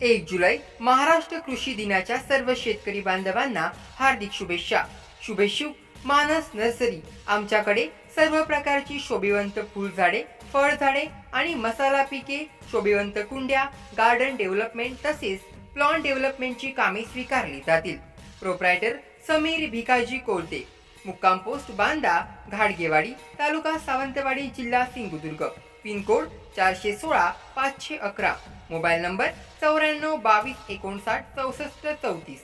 1 जुलै महाराष्ट्र कृषी दिनाच्या सर्व शेतकरी बांधवांना हार्दिक शुभेच्छा। शुभेच्छुक मानस नर्सरी आमच्याकडे सर्व प्रकारची शोभिवंत फुलझाडे, फळझाडे आणि मसाला पिके, शोभिवंत कुंड्या, गार्डन डेव्हलपमेंट तसेच प्लॉन डेव्हलपमेंटची कामे स्वीकारली जातील। प्रोप्रायटर समीर भिकाजी कोलते, मुक्काम पोस्ट बांदा, घाडगेवाडी, तालुका सावंतवाडी, जिल्हा सिंधुदुर्ग। पिनकोड 416 511। Mobile number 94 22 59 64 34।